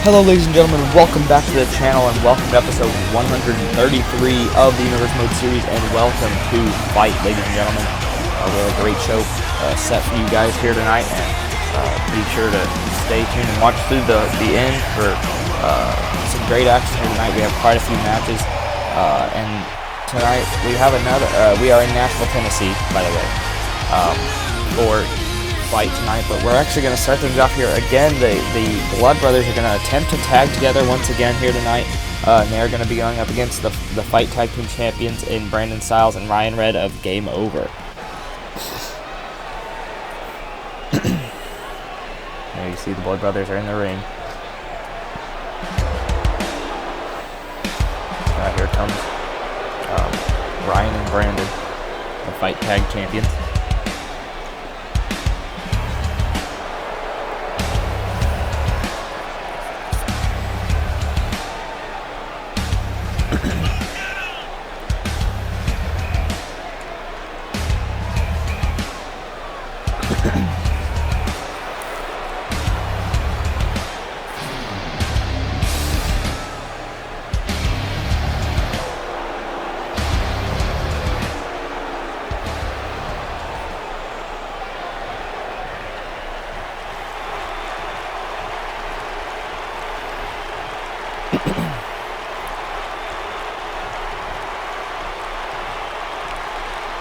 Hello ladies and gentlemen, welcome back to the channel and welcome to episode 133 of the Universe Mode series, and welcome to Fight, ladies and gentlemen. We have a great show set for you guys here tonight, and be sure to stay tuned and watch through the end for some great action here tonight. We have quite a few matches, and tonight we have another, we are in Nashville, Tennessee, by the way, for Fight tonight, but we're actually going to start things off here again. The Blood Brothers are going to attempt to tag together once again here tonight, and they're going to be going up against the Fight Tag Team Champions in Brandon Styles and Ryan Red of Game Over. There you see the Blood Brothers are in the ring. Here comes Ryan and Brandon, the Fight Tag Champions.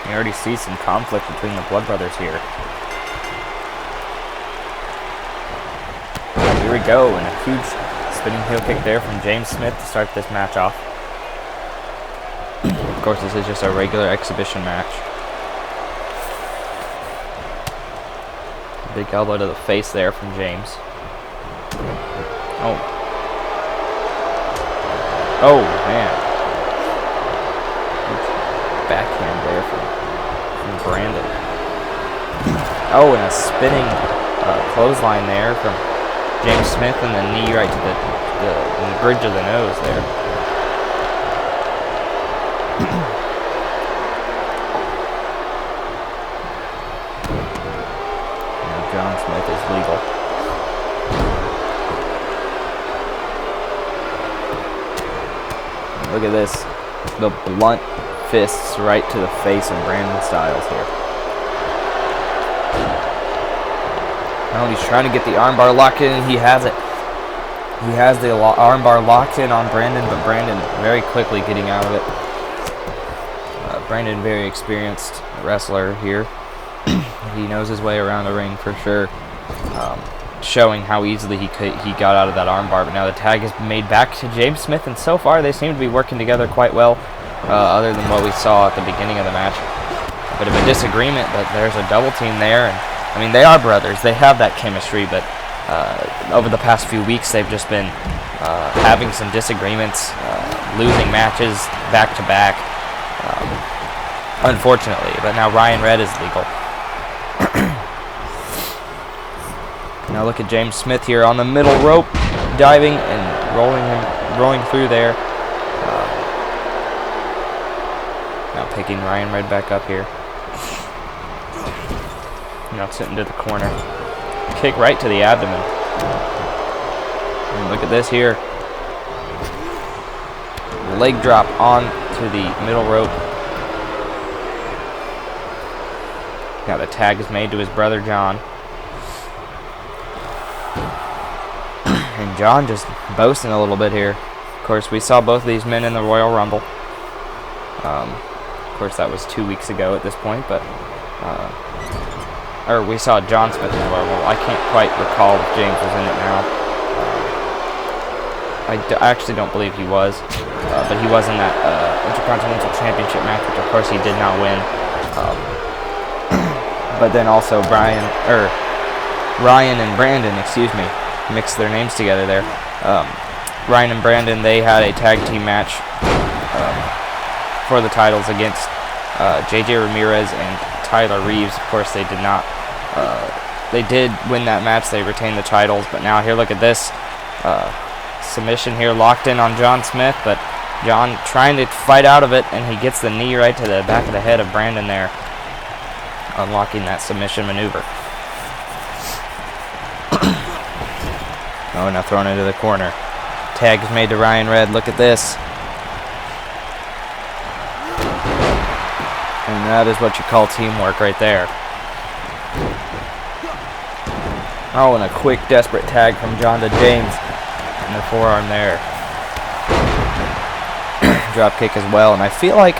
You already see some conflict between the Blood Brothers here. Here we go, and a huge spinning heel kick there from James Smith to start this match off. Of course, this is just a regular exhibition match. Big elbow to the face there from James. Oh. Oh, man. Backhand there from Brandon. Oh, and a spinning clothesline there from James Smith, and the knee right to the bridge of the nose there. Now John Smith is legal. Look at this. The blunt fists right to the face of Brandon Styles here. Oh, he's trying to get the armbar locked in, and he has it. He has the armbar locked in on Brandon, but Brandon very quickly getting out of it. Brandon, very experienced wrestler here. He knows his way around the ring for sure, showing how easily he got out of that armbar. But now the tag is made back to James Smith, and so far they seem to be working together quite well. Other than what we saw at the beginning of the match. A bit of a disagreement, but there's a double team there, and I mean, they are brothers. They have that chemistry, but over the past few weeks, they've just been having some disagreements, losing matches back to back, unfortunately. But now Ryan Red is legal. Now look at James Smith here on the middle rope, diving and rolling through there. Now picking Ryan Red back up here. Now sitting to the corner. Kick right to the abdomen. And look at this here. Leg drop on to the middle rope. Now the tag is made to his brother John. And John just boasting a little bit here. Of course, we saw both of these men in the Royal Rumble. Of course, that was 2 weeks ago at this point, but or we saw John Smith in the Royal Rumble. I can't quite recall if James was in it now. I actually don't believe he was, but he was in that Intercontinental Championship match, which of course he did not win. But then also Ryan and Brandon, excuse me, mixed their names together there. Ryan and Brandon, they had a tag team match for the titles against JJ Ramirez and Tyler Reeves. Of course, they did not. They did win that match. They retained the titles. But now here, look at this submission here, locked in on John Smith. But John trying to fight out of it, and he gets the knee right to the back of the head of Brandon there, unlocking that submission maneuver. Oh, now thrown into the corner. Tag is made to Ryan Red. Look at this. And that is what you call teamwork right there. Oh, and a quick, desperate tag from John to James. And the forearm there. Drop kick as well. And I feel like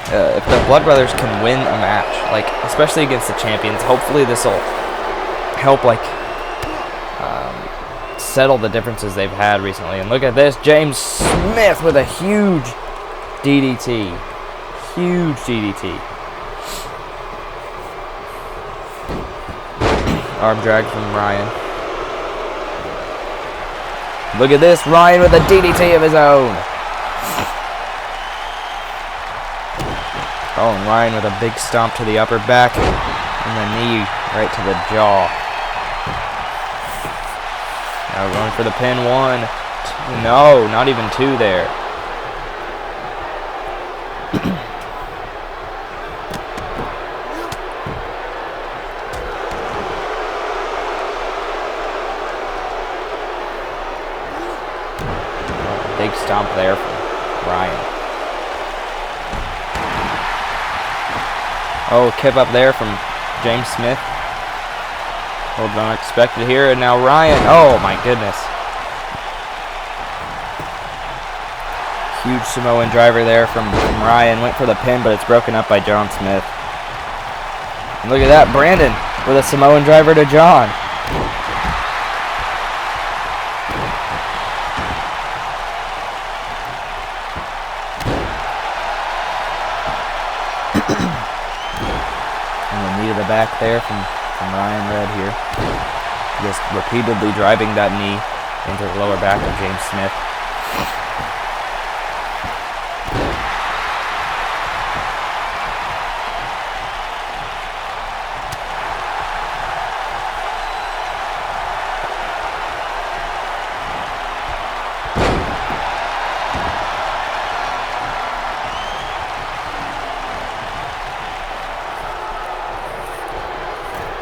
if the Blood Brothers can win a match, like especially against the champions, hopefully this will help like settle the differences they've had recently. And look at this, James Smith with a huge DDT. Huge DDT. Arm drag from Ryan. Look at this, Ryan with a DDT of his own. Oh, and Ryan with a big stomp to the upper back and the knee right to the jaw. Now going for the pin. 1, 2, no, not even 2 there. Big stomp there from Ryan. Oh, kip up there from James Smith. A little unexpected here, and now Ryan. Oh my goodness. Huge Samoan driver there from Ryan. Went for the pin, but it's broken up by John Smith. And look at that, Brandon with a Samoan driver to John. And the knee to the back there from Ryan Red here. Just repeatedly driving that knee into the lower back of James Smith.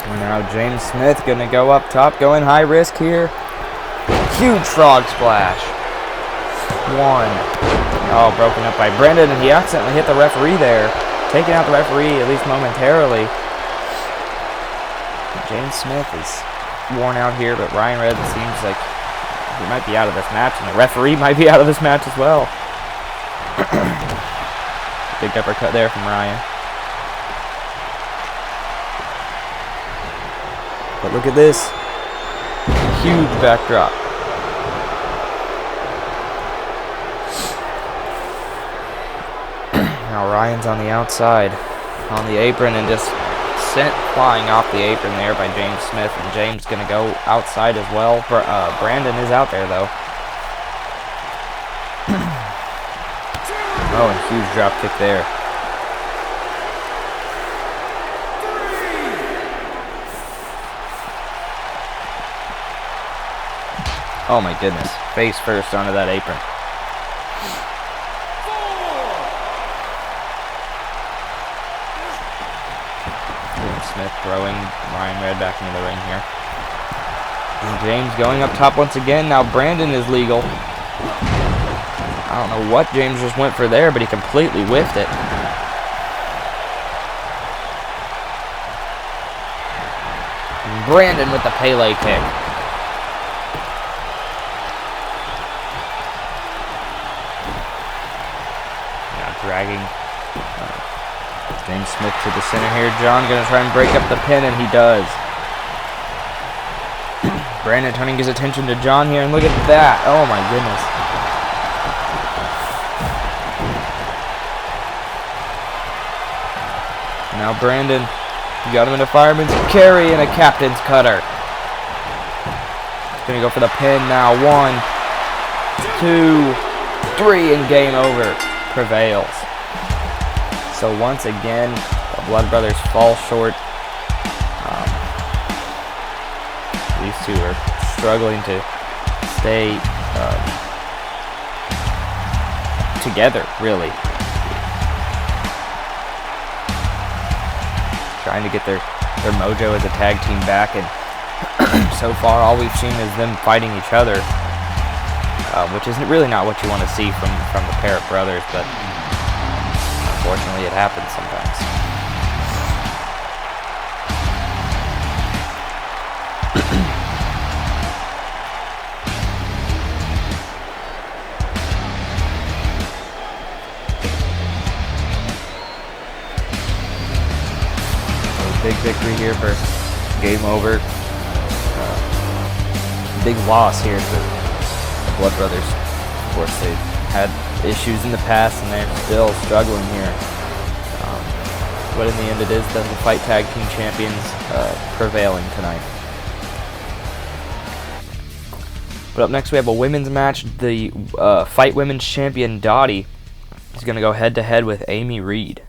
Now James Smith gonna go up top, going high risk here. Huge frog splash. 1. Oh, broken up by Brendan, and he accidentally hit the referee there, taking out the referee at least momentarily. James Smith is worn out here, but Ryan Red seems like he might be out of this match, and the referee might be out of this match as well. Big uppercut there from Ryan. But look at this. Huge backdrop. Now Ryan's on the outside, on the apron, and just sent flying off the apron there by James Smith. And James going to go outside as well. Brandon is out there, though. Oh, and huge drop kick there. Oh my goodness, face first onto that apron. Smith throwing Ryan Red back into the ring here. And James going up top once again. Now Brandon is legal. I don't know what James just went for there, but he completely whiffed it. And Brandon with the Pele kick. Dragging James Smith to the center here. John going to try and break up the pin, and he does. Brandon turning his attention to John here, and look at that. Oh my goodness. Now Brandon, you got him in a fireman's carry and a captain's cutter. He's going to go for the pin now. 1, 2, 3, and game over. Prevails. So once again, the Blood Brothers fall short. These two are struggling to stay together, really. Trying to get their mojo as a tag team back, and So far, all we've seen is them fighting each other, which is really not what you want to see from the pair of brothers, but unfortunately it happens sometimes. Big victory here for Game Over. Big loss here for the Blood Brothers. Of course, they've had issues in the past and they're still struggling here. But in the end, it is the Fight Tag Team Champions prevailing tonight. But up next, we have a women's match. The Fight Women's Champion Dottie is going to go head-to-head with Amy Reed.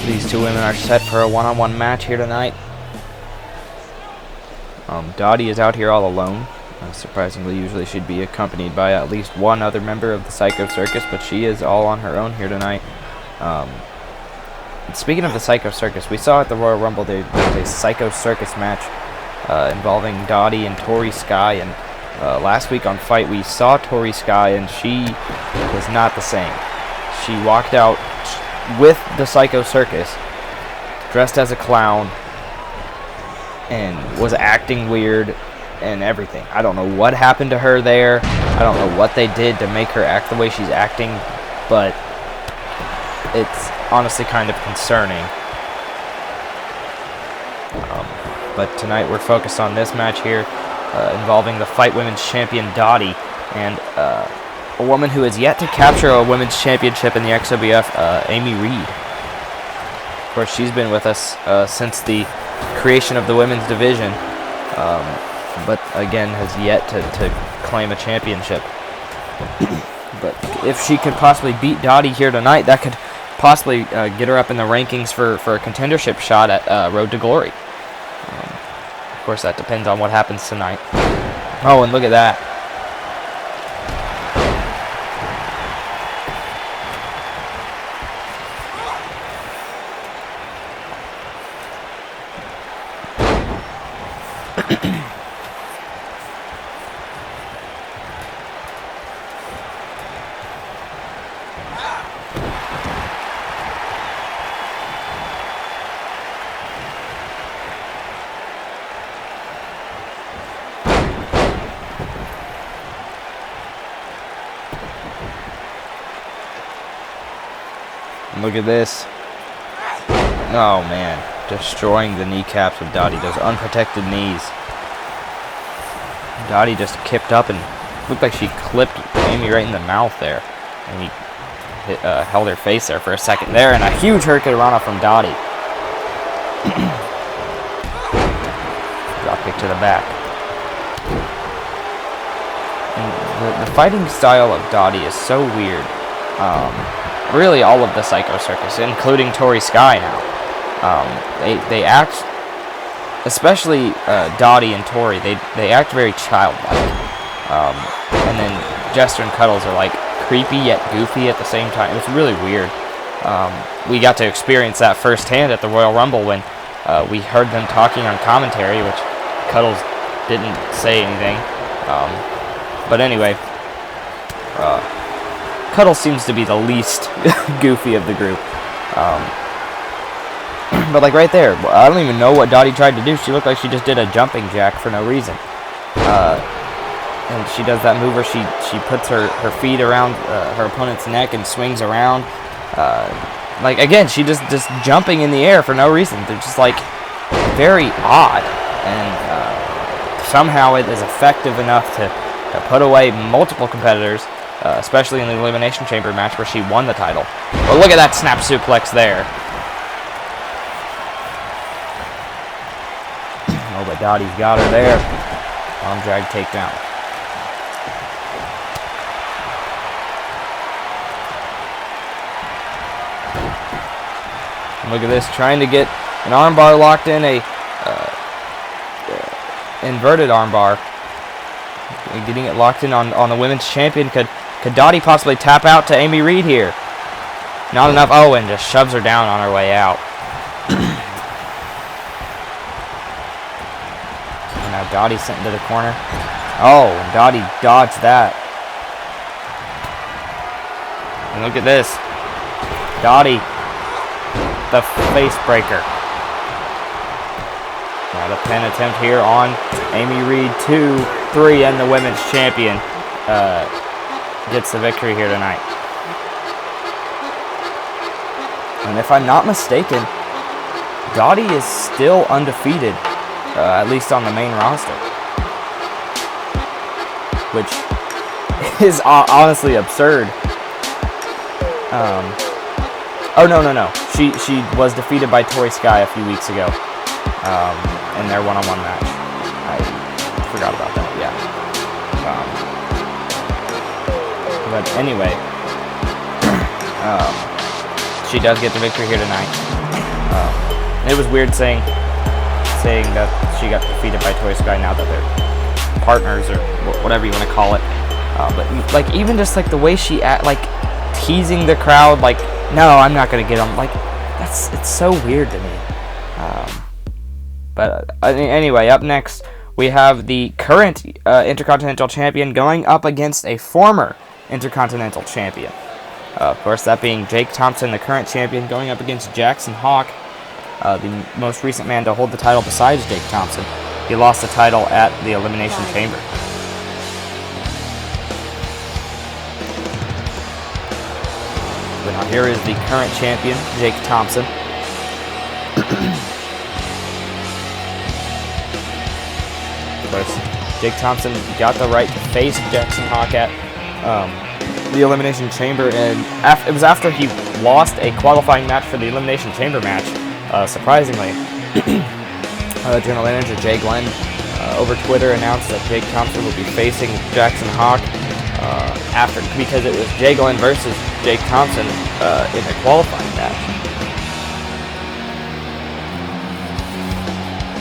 These two women are set for a one-on-one match here tonight. Dottie is out here all alone. Surprisingly, usually she'd be accompanied by at least one other member of the Psycho Circus, but she is all on her own here tonight. Speaking of the Psycho Circus, we saw at the Royal Rumble there was a Psycho Circus match involving Dottie and Tori Sky, and last week on Fight we saw Tori Sky and she was not the same. She walked out with the Psycho Circus dressed as a clown and was acting weird and everything. I don't know what happened to her there. I don't know what they did to make her act the way she's acting, but it's honestly kind of concerning. But tonight we're focused on this match here involving the Fight Women's Champion Dottie and a woman who has yet to capture a women's championship in the XWF, Amy Reed. Of course, she's been with us since the creation of the women's division, but again has yet to claim a championship. But if she could possibly beat Dottie here tonight, that could possibly get her up in the rankings for a contendership shot at Road to Glory. Of course, that depends on what happens tonight. Oh, and look at that. Look at this. Oh man, destroying the kneecaps of Dottie, those unprotected knees. Dottie just kipped up and looked like she clipped Amy right in the mouth there. And he held her face there for a second there, and a huge hurricanrana from Dottie. Drop kick to the back. And the fighting style of Dottie is so weird. really all of the Psycho Circus, including Tori Sky now. They act, especially Dottie and Tori, they act very childlike. And then Jester and Cuddles are like creepy yet goofy at the same time. It's really weird. We got to experience that firsthand at the Royal Rumble when we heard them talking on commentary, which Cuddles didn't say anything. But anyway, Cuddles seems to be the least goofy of the group. But like right there, I don't even know what Dottie tried to do. She looked like she just did a jumping jack for no reason. And she does that move where she puts her feet around her opponent's neck and swings around. Like again, she just jumping in the air for no reason. They're just like very odd, and somehow it is effective enough to put away multiple competitors, especially in the Elimination Chamber match where she won the title. But look at that snap suplex there. Oh, but Dottie's got her there. Arm drag takedown. And look at this, trying to get an armbar locked in, a inverted armbar. Getting it locked in on the women's champion. Could Dottie possibly tap out to Amy Reed here? Not enough. Oh, and just shoves her down on her way out. And now Dottie sent into the corner. Oh, and Dottie dodged that. And look at this. Dottie, the face breaker. Now the pin attempt here on Amy Reed. 2, 3, and the women's champion gets the victory here tonight. And if I'm not mistaken, Dottie is still undefeated, at least on the main roster, which is honestly absurd. Oh no! She was defeated by Tori Sky a few weeks ago in their one-on-one match. I forgot about that. Yeah. But anyway, she does get the victory here tonight. It was weird saying that she got defeated by Tori Sky now that they're partners or whatever you want to call it. But like even just like the way she like teasing the crowd, like, no, I'm not gonna get him. Like it's so weird to me. But anyway, up next we have the current Intercontinental Champion going up against a former Intercontinental Champion. Of course, that being Jake Thompson, the current champion, going up against Jackson Hawk, the most recent man to hold the title besides Jake Thompson. He lost the title at the Elimination Chamber. But now here is the current champion, Jake Thompson. Of course, Jake Thompson got the right to face Jackson Hawk at the Elimination Chamber, and it was after he lost a qualifying match for the Elimination Chamber match. Surprisingly, General Manager Jay Glenn over Twitter announced that Jake Thompson would be facing Jackson Hawk because it was Jay Glenn versus Jake Thompson in a qualifying match.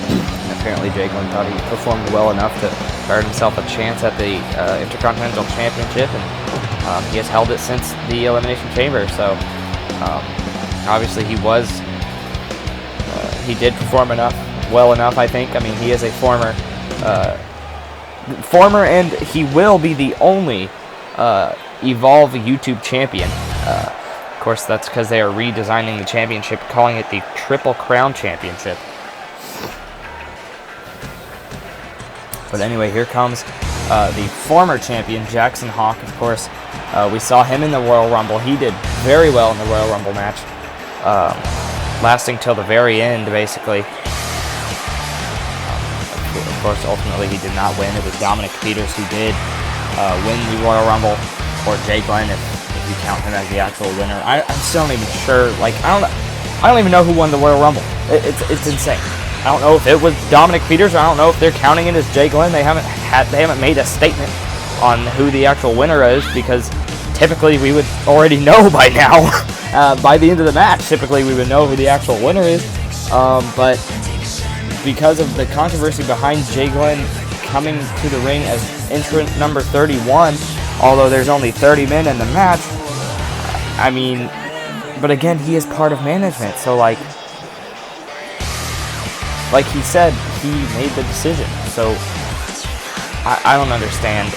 And apparently Jay Glenn thought he performed well enough to earn himself a chance at the Intercontinental Championship, and he has held it since the Elimination Chamber. So obviously he did perform well enough, I think. I mean, he is a former, and he will be the only Evolve YouTube champion. Of course, that's because they are redesigning the championship, calling it the Triple Crown Championship. But anyway, here comes the former champion, Jackson Hawk. Of course, we saw him in the Royal Rumble. He did very well in the Royal Rumble match, lasting till the very end, basically. Of course, ultimately he did not win. It was Dominic Peters who did win the Royal Rumble, or Jay Glenn if you count him as the actual winner. I'm still not even sure. Like I don't even know who won the Royal Rumble. It's insane. I don't know if it was Dominic Peters, or I don't know if they're counting it as Jay Glenn. They haven't made a statement on who the actual winner is, because typically we would already know by now. By the end of the match, typically we would know who the actual winner is. But because of the controversy behind Jay Glenn coming to the ring as entrant number 31, although there's only 30 men in the match, I mean, but again, he is part of management, so like he said, he made the decision, so I don't understand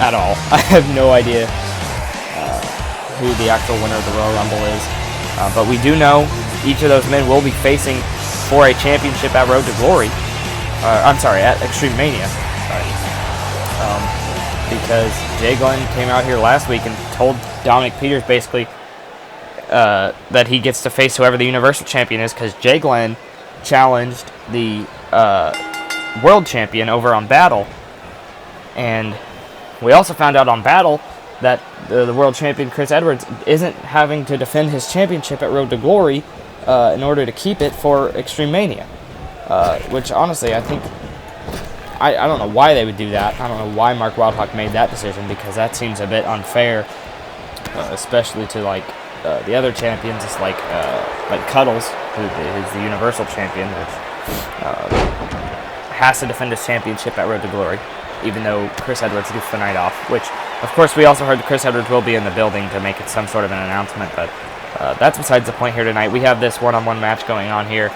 at all. I have no idea who the actual winner of the Royal Rumble is, but we do know each of those men will be facing for a championship at Road to Glory. I'm sorry, at Extreme Mania. Because Jay Glenn came out here last week and told Dominic Peters basically that he gets to face whoever the Universal Champion is, because Jay Glenn challenged the World Champion over on Battle. And we also found out on Battle that the World Champion Chris Edwards isn't having to defend his championship at Road to Glory in order to keep it for Extreme Mania. Which honestly, I think, I don't know why they would do that. I don't know why Mark Wildhawk made that decision, because that seems a bit unfair, especially to like the other champions. It's like Cuddles, who is the Universal Champion, which has to defend his championship at Road to Glory, even though Chris Edwards gets the night off. Which, of course, we also heard that Chris Edwards will be in the building to make it some sort of an announcement, but that's besides the point here tonight. We have this one-on-one match going on here.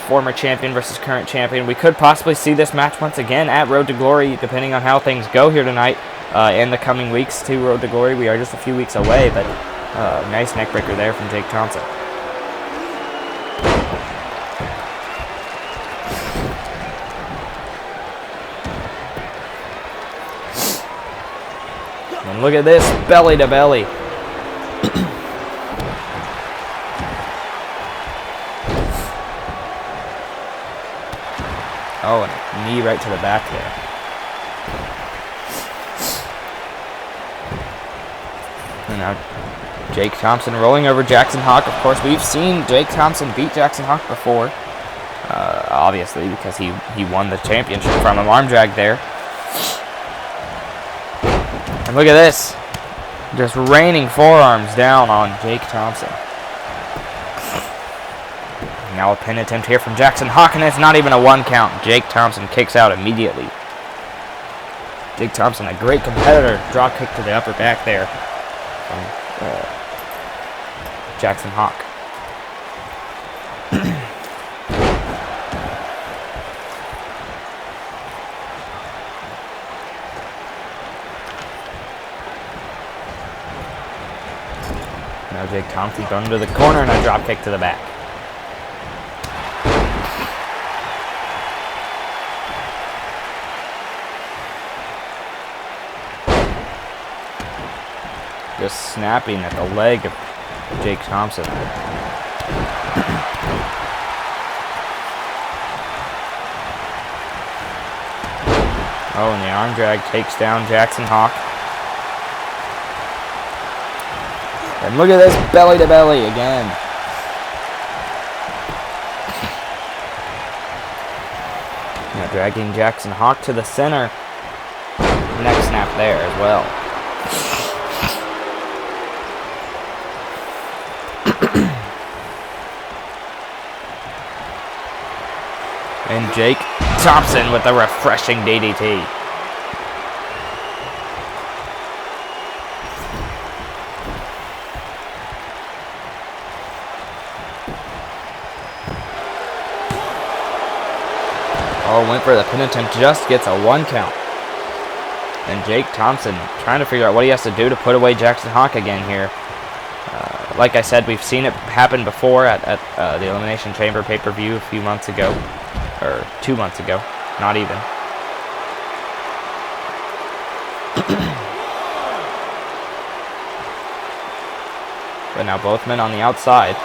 Former champion versus current champion. We could possibly see this match once again at Road to Glory, depending on how things go here tonight in the coming weeks to Road to Glory. We are just a few weeks away, but nice neckbreaker there from Jake Thompson. And look at this, belly to belly. Oh, and a knee right to the back there. And now Jake Thompson rolling over Jackson Hawk. Of course, we've seen Jake Thompson beat Jackson Hawk before. Obviously, because he won the championship from him. Arm drag there. And look at this. Just raining forearms down on Jake Thompson. Now a pin attempt here from Jackson Hawk, and it's not even a 1 count. Jake Thompson kicks out immediately. Jake Thompson, a great competitor. Draw kick to the upper back there from Jackson Hawk. Now Jake Thompson going to the corner and a drop kick to the back. Just snapping at the leg of Jake Thompson. Oh, and the arm drag takes down Jackson Hawk. And look at this, belly to belly again. Now dragging Jackson Hawk to the center. Neck snap there as well. And Jake Thompson with a refreshing DDT. Oh, went for the pin attempt, just gets a 1 count. And Jake Thompson trying to figure out what he has to do to put away Jackson Hawk again here. Like I said, we've seen it happen before at the Elimination Chamber pay-per-view a few months ago. Or 2 months ago, not even. But now both men on the outside.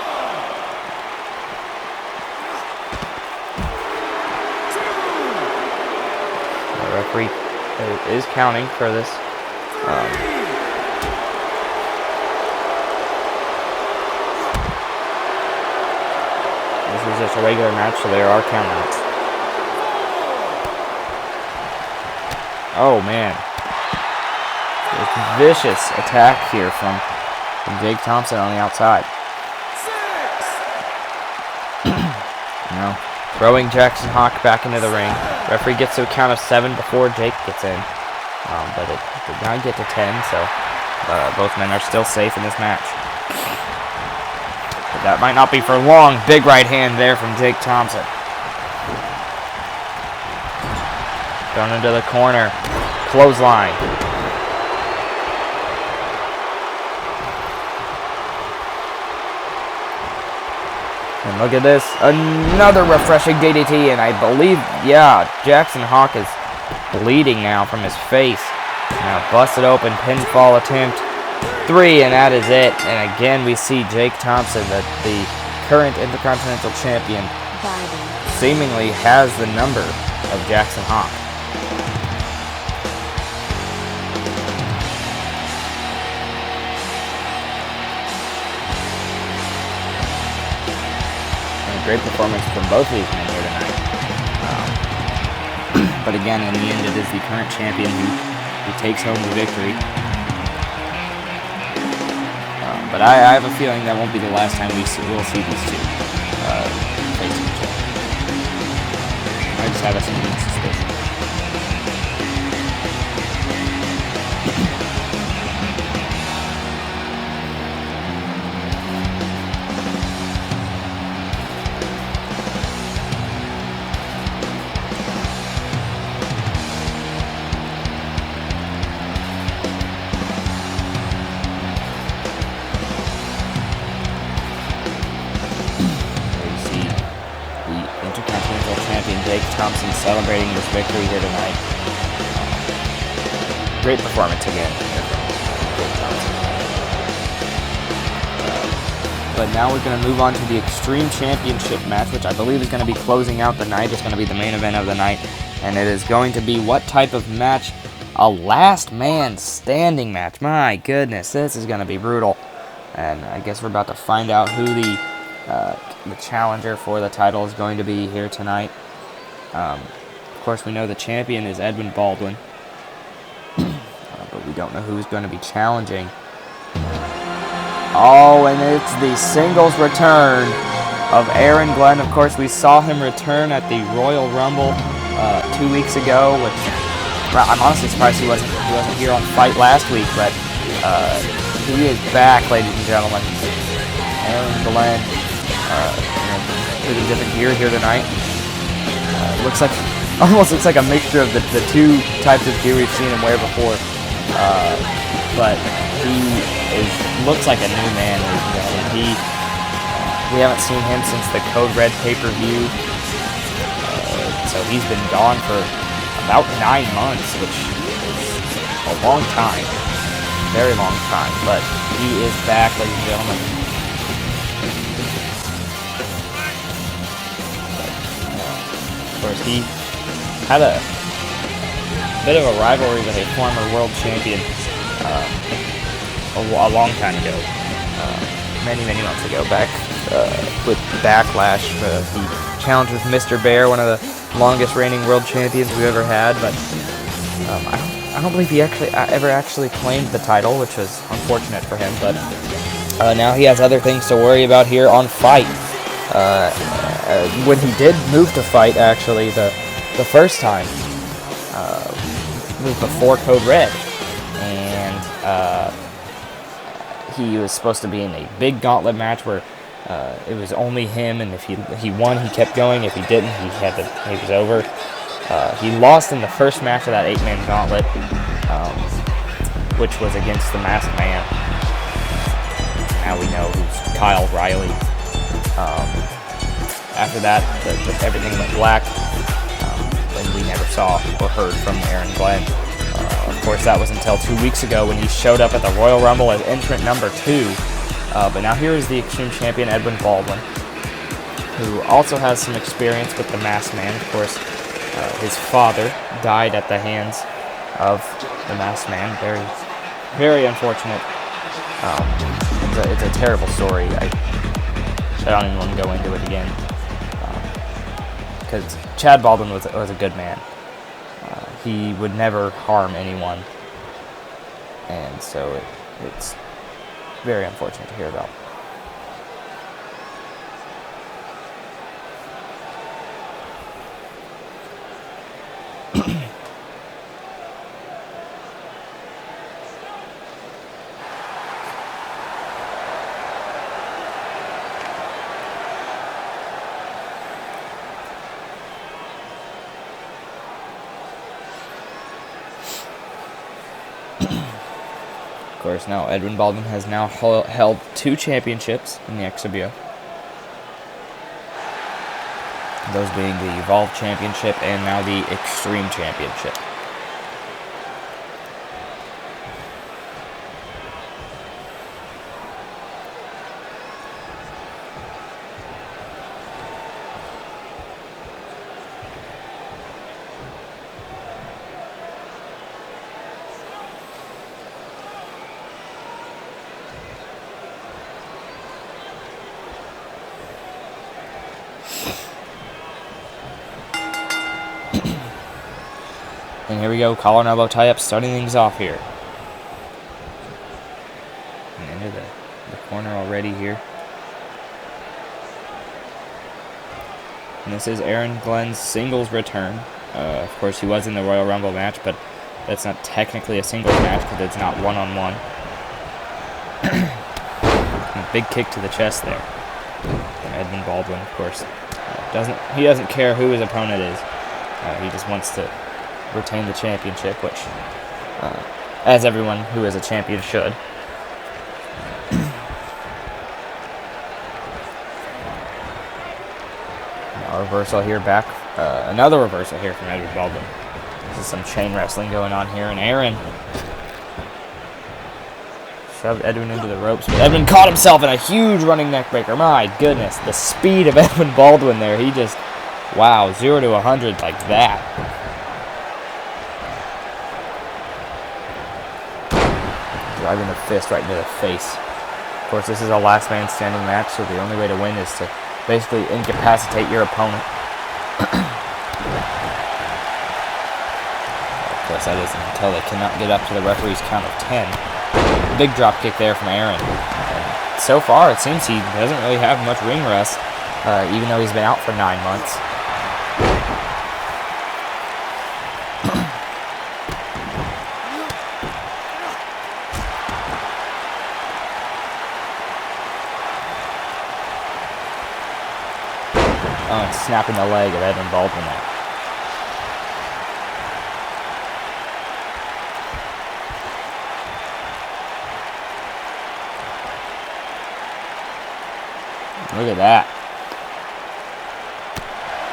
The referee is counting for this. This is just a regular match, so there are countouts. Oh, man. vicious attack here from Jake Thompson on the outside. Now, throwing Jackson Hawk back into the ring. Referee gets to a count of 7 before Jake gets in. But it did not get to 10, so both men are still safe in this match. But that might not be for long. Big right hand there from Jake Thompson. Going into the corner. Clothesline. And look at this. Another refreshing DDT, and I believe, yeah, Jackson Hawk is bleeding now from his face. Now busted open, pinfall attempt. 3, and that is it. And again, we see Jake Thompson, the current Intercontinental Champion, seemingly has the number of Jackson Hawk. Great performance from both of these men here tonight. But again, in the end, it is the current champion who takes home the victory. But I have a feeling that won't be the last time we'll see these two facing each other. I just have a sneaking suspicion. Jake Thompson celebrating this victory here tonight. Great performance again here from Jake Thompson. But now we're going to move on to the Extreme Championship match, which I believe is going to be closing out the night. It's going to be the main event of the night. And it is going to be what type of match? A last man standing match. My goodness, this is going to be brutal. And I guess we're about to find out who the challenger for the title is going to be here tonight. Of course, we know the champion is Edwin Baldwin, but we don't know who's going to be challenging. Oh, and it's the singles return of Aaron Glenn. Of course, we saw him return at the Royal Rumble 2 weeks ago, which I'm honestly surprised he wasn't here on Fight last week, but he is back, ladies and gentlemen. Aaron Glenn, pretty different gear here tonight. Almost looks like a mixture of the two types of gear we've seen him wear before. But he looks like a new man, ladies and gentlemen. We haven't seen him since the Code Red pay-per-view. So he's been gone for about 9 months, which is a long time. Very long time. But he is back, ladies and gentlemen. Of course, he had a bit of a rivalry with a former world champion a long time ago, many months ago, back with Backlash. He challenged with Mr. Bear, one of the longest reigning world champions we've ever had, but I don't believe he ever actually claimed the title, which was unfortunate for him, but now he has other things to worry about here on Fight. When he did move to Fight, actually, the first time, moved before Code Red, and he was supposed to be in a big gauntlet match where it was only him, and if he won, he kept going. If he didn't, he was over. He lost in the first match of that 8-man gauntlet, which was against the Masked Man. Now we know who's Kyle Riley. After that, everything went black, and we never saw or heard from Aaron Glenn. Of course, that was until 2 weeks ago when he showed up at the Royal Rumble as entrant number 2. But now here is the Extreme Champion, Edwin Baldwin, who also has some experience with the Masked Man. Of course, his father died at the hands of the Masked Man. Very, very unfortunate. It's a terrible story. I don't even want to go into it again. Because Chad Baldwin was a good man. He would never harm anyone. and so it's very unfortunate to hear about. Of course, now Edwin Baldwin has now held 2 championships in the XWF. Those being the Evolve Championship and now the Extreme Championship. And here we go, collar and elbow tie-up, starting things off here. And into the corner already here. And this is Aaron Glenn's singles return. Of course, he was in the Royal Rumble match, but that's not technically a singles match because it's not one-on-one. Big kick to the chest there. And Edwin Baldwin, of course, doesn't care who his opponent is. He just wants to retain the championship, which, as everyone who is a champion should. Now reversal here back. Another reversal here from Edwin Baldwin. This is some chain wrestling going on here, and Aaron shoved Edwin into the ropes, but Edwin caught himself in a huge running neckbreaker. My goodness, the speed of Edwin Baldwin there. He just, wow, 0 to 100 like that. Driving the fist right into the face. Of course, this is a last man standing match, so the only way to win is to basically incapacitate your opponent. Of course, that isn't until they cannot get up to the referee's count of 10. Big drop kick there from Aaron. And so far, it seems he doesn't really have much ring rust, even though he's been out for 9 months. Oh, and snapping the leg of Edwin Baldwin there. Look at that.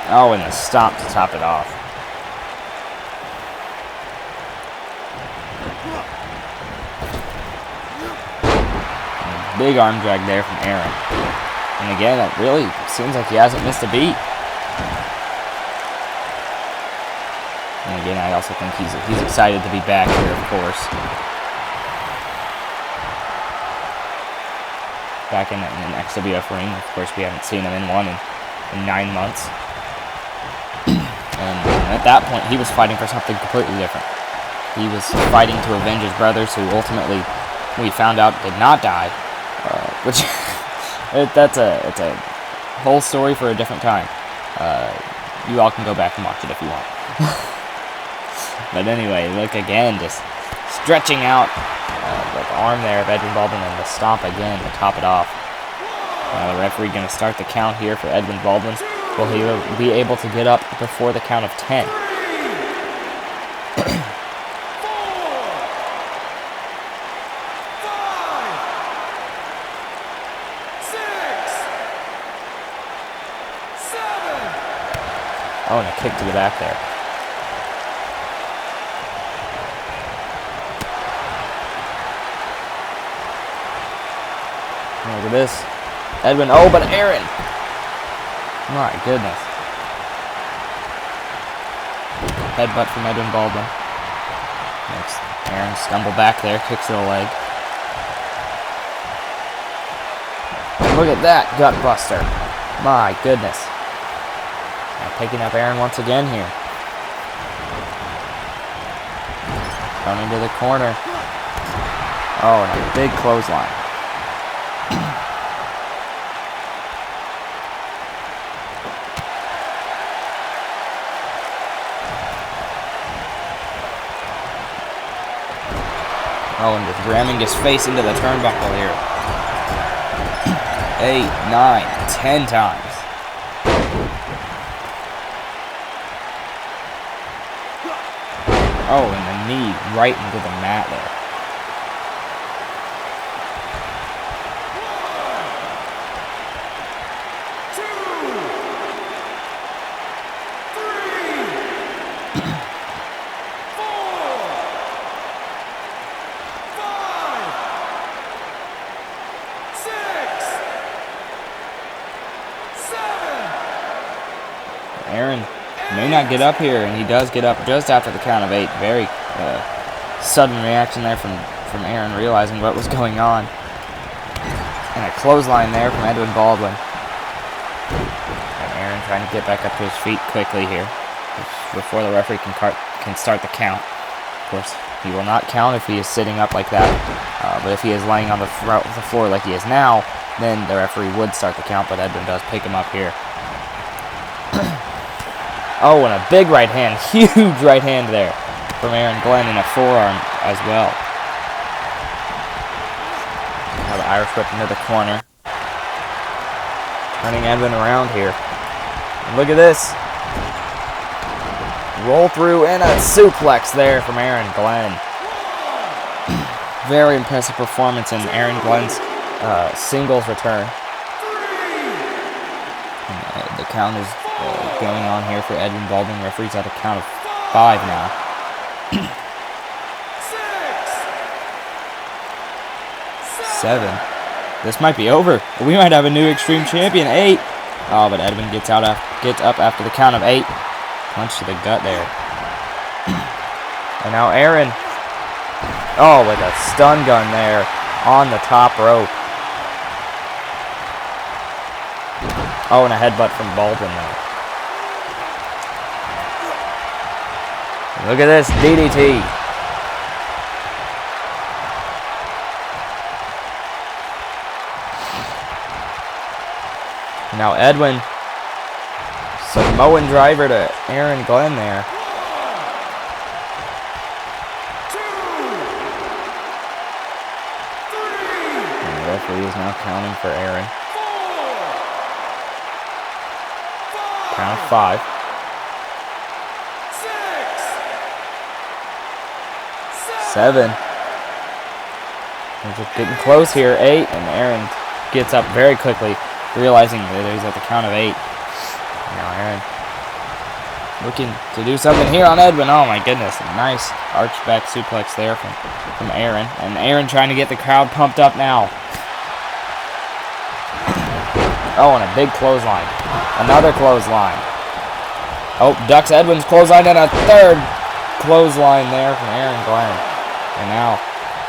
Oh, and the stomp to top it off. And big arm drag there from Aaron. And again, it really seems like he hasn't missed a beat. And again, I also think he's excited to be back here, of course. Back in an XWF ring. Of course, we haven't seen him in one in 9 months. And at that point, he was fighting for something completely different. He was fighting to avenge his brothers, who ultimately, we found out, did not die. Which... It's a whole story for a different time. You all can go back and watch it if you want. But anyway, look again, just stretching out the arm there of Edwin Baldwin and the stomp again to top it off. The referee going to start the count here for Edwin Baldwin. Will he be able to get up before the count of 10? Oh, and a kick to the back there. Look at this. Edwin, oh, but Aaron! My goodness. Headbutt from Edwin Baldwin. Next, Aaron stumble back there, kicks to the leg. Look at that gut buster. My goodness. Picking up Aaron once again here. Coming to the corner. Oh, and a big clothesline. Oh, and just ramming his face into the turnbuckle here. 8, 9, 10 times. Oh, and the knee right into the mat there. Aaron may not get up here, and he does get up just after the count of 8. Very sudden reaction there from Aaron, realizing what was going on. And a clothesline there from Edwin Baldwin. And Aaron trying to get back up to his feet quickly here before the referee can start the count. Of course, he will not count if he is sitting up like that. But if he is laying on the floor like he is now, then the referee would start the count, but Edwin does pick him up here. Oh, and a big right hand, huge right hand there from Aaron Glenn, and a forearm as well. Now the Irish whip into the corner. Turning Edwin around here. And look at this. Roll through and a suplex there from Aaron Glenn. Very impressive performance in Aaron Glenn's singles return. And, the count is going on here for Edwin Baldwin. Referee's at a count of 5 now. 7. This might be over. We might have a new Extreme Champion. 8. Oh, but Edwin gets up after the count of 8. Punch to the gut there. And now Aaron. Oh, with a stun gun there on the top rope. Oh, and a headbutt from Baldwin there. Look at this DDT. Now Edwin, Samoan driver to Aaron Glenn there. And the referee is now counting for Aaron. Count of 5. 7. We're just getting close here. 8, and Aaron gets up very quickly, realizing that he's at the count of 8. Now Aaron looking to do something here on Edwin. Oh my goodness, a nice arch back suplex there from Aaron, and Aaron trying to get the crowd pumped up now. Oh, and a big clothesline, another clothesline. Oh, ducks Edwin's clothesline, and a third clothesline there from Aaron Glenn. And now,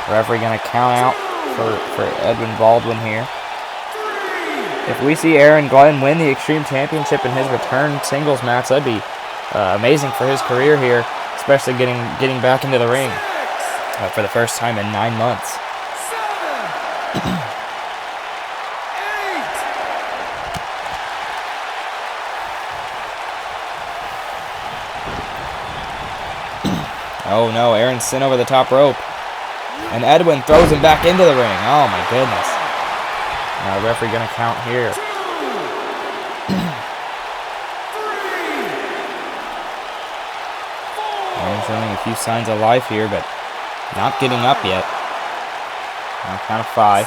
the referee going to count out for Edwin Baldwin here. If we see Aaron Glenn win the Extreme Championship in his return singles match, that'd be amazing for his career here, especially getting back into the ring for the first time in 9 months. 8. Oh no, Aaron's sent over the top rope. And Edwin throws him back into the ring. Oh my goodness. Now the referee going to count here. Aaron showing a few signs of life here, but not getting up yet. Now count of 5.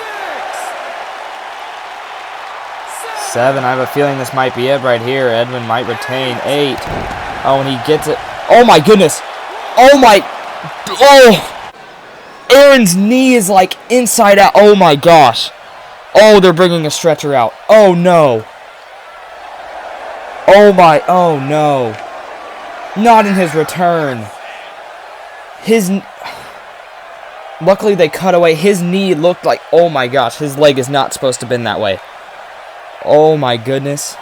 7. I have a feeling this might be it right here. Edwin might retain. 8. Oh, and he gets it. Oh my goodness. Oh my. Oh. Aaron's knee is like inside out. Oh my gosh. Oh, they're bringing a stretcher out. Oh no. Oh my. Oh no. Not in his return. Luckily they cut away. His knee looked like, oh my gosh, his leg is not supposed to bend that way. Oh my goodness.